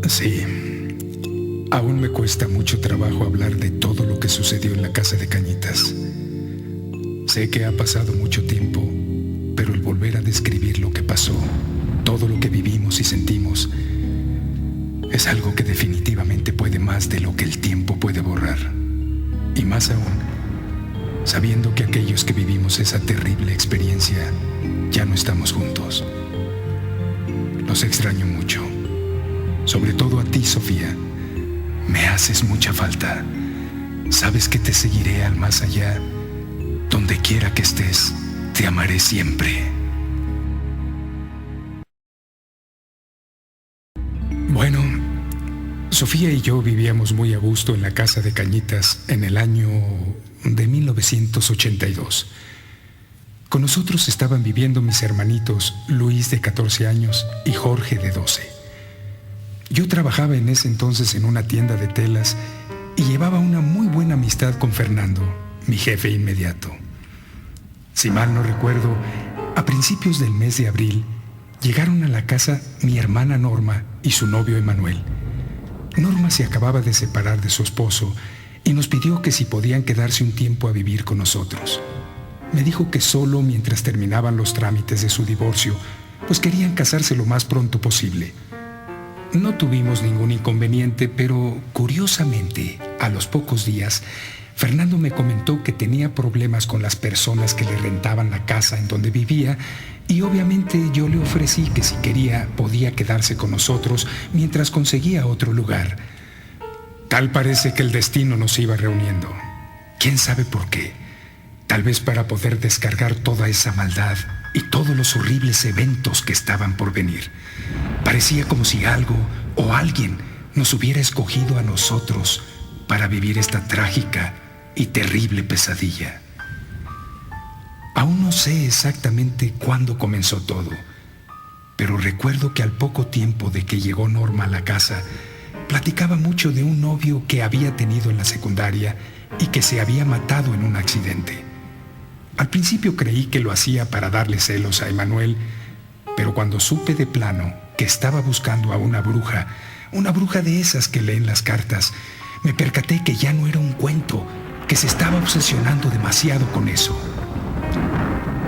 Sí, aún me cuesta mucho trabajo hablar de todo lo que sucedió en la casa de Cañitas. Sé que ha pasado mucho tiempo, pero el volver a describir lo que pasó, todo lo que vivimos y sentimos, es algo que definitivamente puede más de lo que el tiempo puede borrar. Y más aún, sabiendo que aquellos que vivimos esa terrible experiencia ya no estamos juntos. Los extraño mucho. Sobre todo a ti, Sofía. Me haces mucha falta. Sabes que te seguiré al más allá. Donde quiera que estés, te amaré siempre. Bueno, Sofía y yo vivíamos muy a gusto en la casa de Cañitas en el año de 1982. Con nosotros estaban viviendo mis hermanitos Luis, de 14 años, y Jorge, de 12. Yo trabajaba en ese entonces en una tienda de telas y llevaba una muy buena amistad con Fernando, mi jefe inmediato. Si mal no recuerdo, a principios del mes de abril llegaron a la casa mi hermana Norma y su novio Emanuel. Norma se acababa de separar de su esposo y nos pidió que si podían quedarse un tiempo a vivir con nosotros. Me dijo que solo mientras terminaban los trámites de su divorcio, pues querían casarse lo más pronto posible. No tuvimos ningún inconveniente, pero curiosamente, a los pocos días, Fernando me comentó que tenía problemas con las personas que le rentaban la casa en donde vivía y obviamente yo le ofrecí que si quería podía quedarse con nosotros mientras conseguía otro lugar. Tal parece que el destino nos iba reuniendo. ¿Quién sabe por qué? Tal vez para poder descargar toda esa maldad y todos los horribles eventos que estaban por venir. Parecía como si algo o alguien nos hubiera escogido a nosotros para vivir esta trágica y terrible pesadilla. Aún no sé exactamente cuándo comenzó todo, pero recuerdo que al poco tiempo de que llegó Norma a la casa, platicaba mucho de un novio que había tenido en la secundaria y que se había matado en un accidente. Al principio creí que lo hacía para darle celos a Emanuel, pero cuando supe de plano que estaba buscando a una bruja de esas que leen las cartas, me percaté que ya no era un cuento, que se estaba obsesionando demasiado con eso.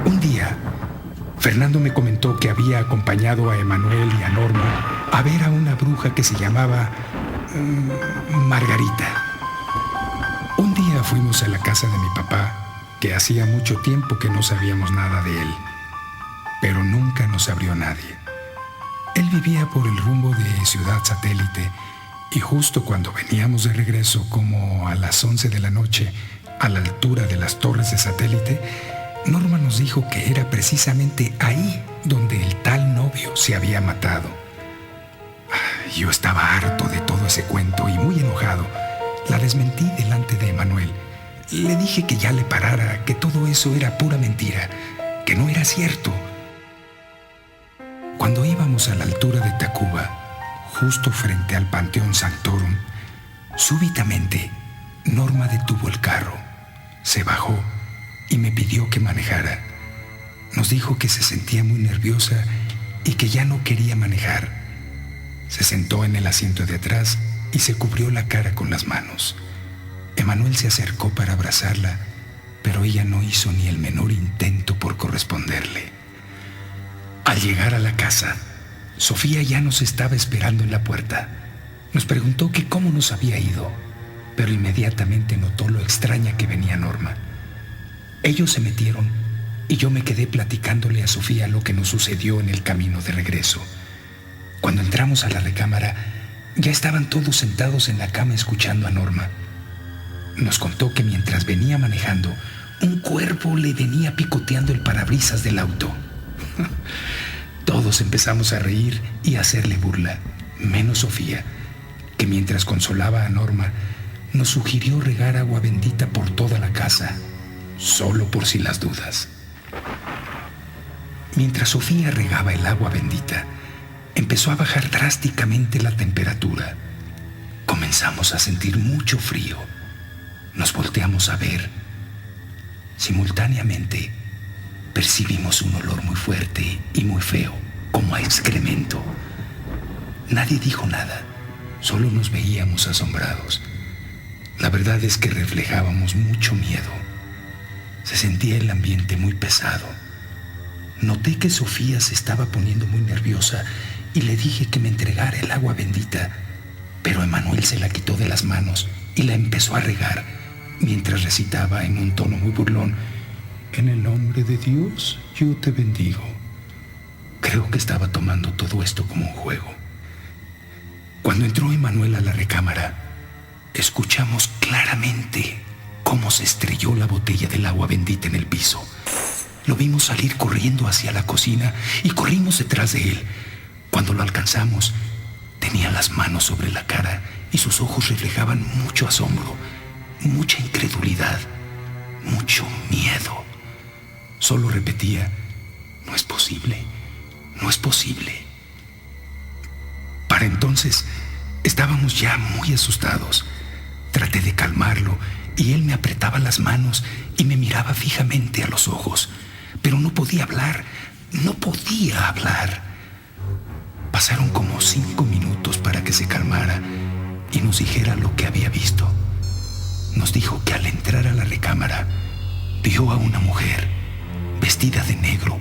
Un día, Fernando me comentó que había acompañado a Emanuel y a Norma a ver a una bruja que se llamaba Margarita. Un día fuimos a la casa de mi papá, que hacía mucho tiempo que no sabíamos nada de él, pero nunca nos abrió nadie. Él vivía por el rumbo de Ciudad Satélite y justo cuando veníamos de regreso, como a las 11 de la noche, a la altura de las torres de Satélite, Norma nos dijo que era precisamente ahí donde el tal novio se había matado. Yo estaba harto de todo ese cuento y muy enojado. La desmentí delante de Emanuel. Le dije que ya le parara, que todo eso era pura mentira, que no era cierto. Cuando íbamos a la altura de Tacuba, justo frente al Panteón Sanctorum, súbitamente Norma detuvo el carro, se bajó y me pidió que manejara. Nos dijo que se sentía muy nerviosa y que ya no quería manejar. Se sentó en el asiento de atrás y se cubrió la cara con las manos. Emanuel se acercó para abrazarla, pero ella no hizo ni el menor intento por corresponderle. Al llegar a la casa, Sofía ya nos estaba esperando en la puerta. Nos preguntó que cómo nos había ido, pero inmediatamente notó lo extraña que venía Norma. Ellos se metieron y yo me quedé platicándole a Sofía lo que nos sucedió en el camino de regreso. Cuando entramos a la recámara, ya estaban todos sentados en la cama escuchando a Norma. Nos contó que mientras venía manejando, un cuervo le venía picoteando el parabrisas del auto. Todos empezamos a reír y a hacerle burla, menos Sofía, que mientras consolaba a Norma, nos sugirió regar agua bendita por toda la casa, solo por si las dudas. Mientras Sofía regaba el agua bendita, empezó a bajar drásticamente la temperatura. Comenzamos a sentir mucho frío. Nos volteamos a ver. Simultáneamente, percibimos un olor muy fuerte y muy feo, como a excremento. Nadie dijo nada, Solo nos veíamos asombrados. La verdad es que reflejábamos mucho miedo. Se sentía el ambiente muy pesado. Noté que Sofía se estaba poniendo muy nerviosa y le dije que me entregara el agua bendita, pero Emanuel se la quitó de las manos y la empezó a regar, mientras recitaba en un tono muy burlón: «En el nombre de Dios, yo te bendigo». Creo que estaba tomando todo esto como un juego. Cuando entró Emanuel a la recámara, escuchamos claramente cómo se estrelló la botella del agua bendita en el piso. Lo vimos salir corriendo hacia la cocina y corrimos detrás de él. Cuando lo alcanzamos, tenía las manos sobre la cara y sus ojos reflejaban mucho asombro, mucha incredulidad, mucho miedo. Solo repetía: «No es posible, no es posible». Para entonces estábamos ya muy asustados. Traté de calmarlo y él me apretaba las manos y me miraba fijamente a los ojos, pero no podía hablar, no podía hablar. Pasaron como 5 minutos para que se calmara y nos dijera lo que había visto. Nos dijo que al entrar a la recámara vio a una mujer vestida de negro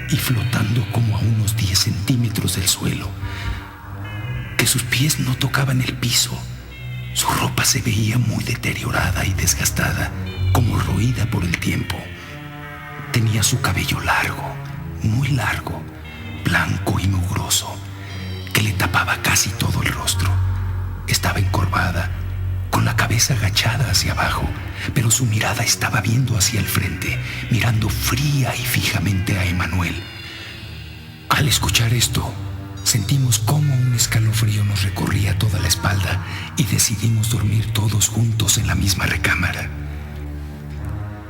y flotando como a unos 10 centímetros del suelo, que sus pies no tocaban el piso. Su ropa se veía muy deteriorada y desgastada, como roída por el tiempo. Tenía su cabello largo, muy largo, blanco y mugroso, que le tapaba casi todo el rostro. Estaba encorvada, con la cabeza agachada hacia abajo, pero su mirada estaba viendo hacia el frente, mirando fría y fijamente a Emanuel. Al escuchar esto, sentimos cómo un escalofrío nos recorría toda la espalda y decidimos dormir todos juntos en la misma recámara.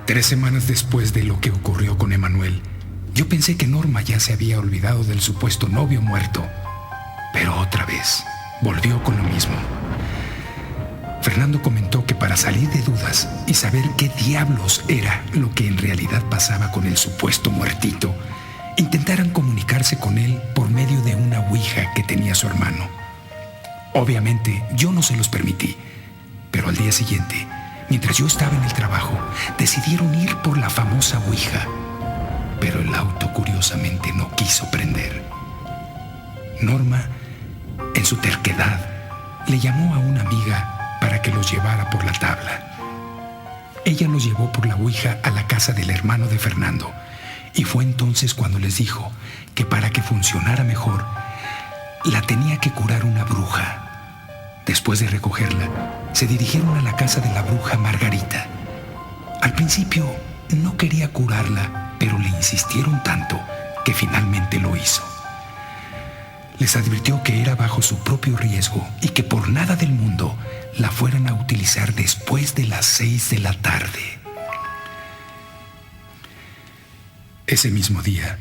3 semanas después de lo que ocurrió con Emanuel, yo pensé que Norma ya se había olvidado del supuesto novio muerto, pero otra vez volvió con lo mismo. Fernando comentó que para salir de dudas y saber qué diablos era lo que en realidad pasaba con el supuesto muertito, intentaran comunicarse con él por medio de una ouija que tenía su hermano. Obviamente yo no se los permití, pero al día siguiente, mientras yo estaba en el trabajo, decidieron ir por la famosa ouija, pero el auto curiosamente no quiso prender. Norma, en su terquedad, le llamó a una amiga para que los llevara por la tabla. Ella los llevó por la ouija a la casa del hermano de Fernando, y fue entonces cuando les dijo que para que funcionara mejor, la tenía que curar una bruja. Después de recogerla, se dirigieron a la casa de la bruja Margarita. Al principio no quería curarla, pero le insistieron tanto que finalmente lo hizo. Les advirtió que era bajo su propio riesgo y que por nada del mundo la fueran a utilizar después de las 6 de la tarde. Ese mismo día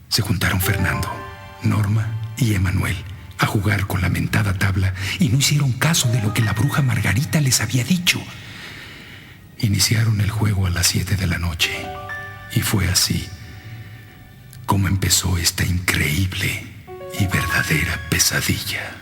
se juntaron Fernando, Norma y Emanuel a jugar con la mentada tabla y no hicieron caso de lo que la bruja Margarita les había dicho. Iniciaron el juego a las 7 de la noche y fue así como empezó esta increíble y verdadera pesadilla.